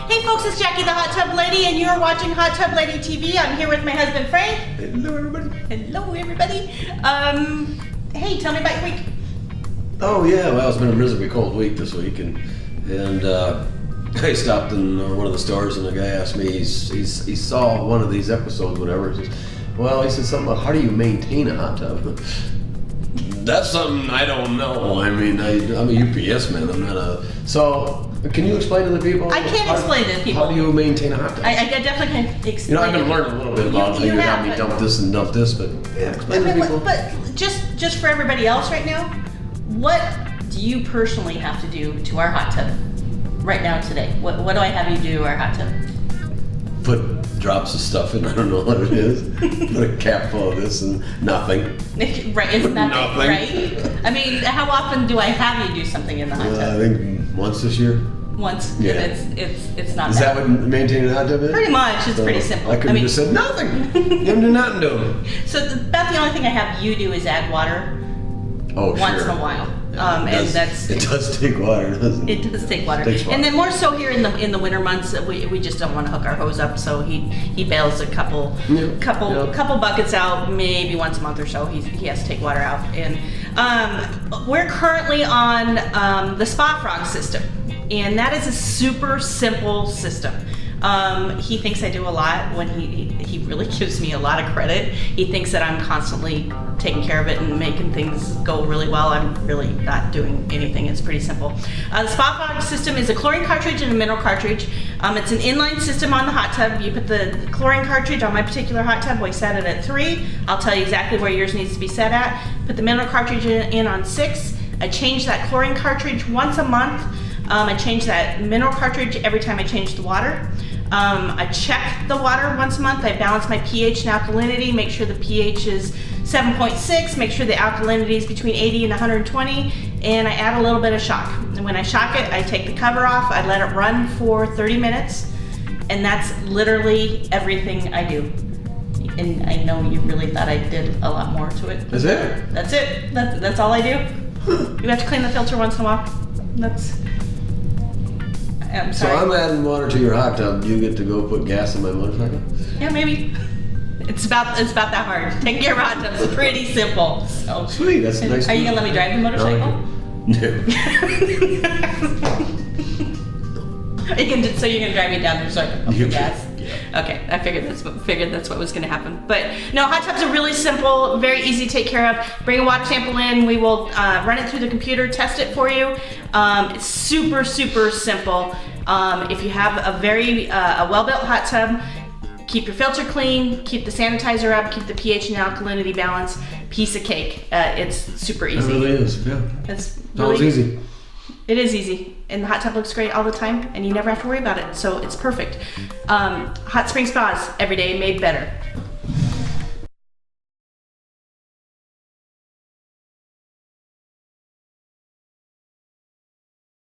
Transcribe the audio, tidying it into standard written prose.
Hey folks, it's Jackie the Hot Tub Lady, and you're watching Hot Tub Lady TV. I'm here with my husband Frank. Hello, everybody. Hello, everybody. Hey, tell me about your week. Oh yeah, well, it's been a miserably cold week this week, and I stopped in one of the stores, and the guy asked me, he saw one of these episodes, whatever. He says, well, he said something about how do you maintain a hot tub? That's something I don't know. I mean, I'm a UPS man. I'm not a. So, can you explain to the people? I can't explain to the people. How do you maintain a hot tub? I definitely can explain. You know, I've been learning a little bit about it. You got me dump this and dump this, but yeah, explain to people. But just for everybody else right now, what do you personally have to do to our hot tub right now today? What do I have you do to our hot tub? Put drops of stuff in. I don't know what it is. Put a cap full of this and nothing. Right, isn't that nothing. Right? I mean, how often do I have you do something in the hot tub? I think once this year. Once. Yeah. It's not. Is that what maintaining a hot tub is? Pretty much. It's pretty simple. I could have just said nothing. You do nothing to it. So about the only thing I have you do is add water. Oh, once sure. in a while. Yeah, it does take water, doesn't it? It does take water. Takes water. And then more so here in the winter months, we just don't want to hook our hose up, so he bails a couple buckets out, maybe once a month or so. He has to take water out. And we're currently on the Spa Frog system, and that is a super simple system. He thinks I do a lot when he really gives me a lot of credit. He thinks that I'm constantly taking care of it and making things go really well. I'm really not doing anything. It's pretty simple. The Spa Frog system is a chlorine cartridge and a mineral cartridge. It's an inline system on the hot tub. You put the chlorine cartridge on my particular hot tub. We set it at 3. I'll tell you exactly where yours needs to be set at. Put the mineral cartridge in on 6. I change that chlorine cartridge once a month. I change that mineral cartridge every time I change the water. I check the water once a month. I balance my pH and alkalinity, make sure the pH is 7.6, make sure the alkalinity is between 80 and 120, and I add a little bit of shock. And when I shock it, I take the cover off, I let it run for 30 minutes, and that's literally everything I do. And I know you really thought I did a lot more to it. Is it? That's it. That's all I do. You have to clean the filter once in a while. I'm sorry. So I'm adding water to your hot tub. Do you get to go put gas in my motorcycle? Yeah, maybe. It's about that hard. Taking care of a hot tub is pretty simple. So. Sweet, that's nice. Are you gonna let me drive the motorcycle? No. So you're gonna drive me down there so I can pump the gas? Yeah. Okay, I figured that's what was gonna happen. But no, hot tubs are really simple, very easy to take care of. Bring a water sample in, we will run it through the computer, test it for you. It's super, super simple. If you have a well-built hot tub, keep your filter clean, keep the sanitizer up, keep the pH and alkalinity balance, piece of cake. It's super easy. It really is, yeah. It's Sounds easy. It is easy, and the hot tub looks great all the time, and you never have to worry about it, so it's perfect. Hot spring spas, every day made better.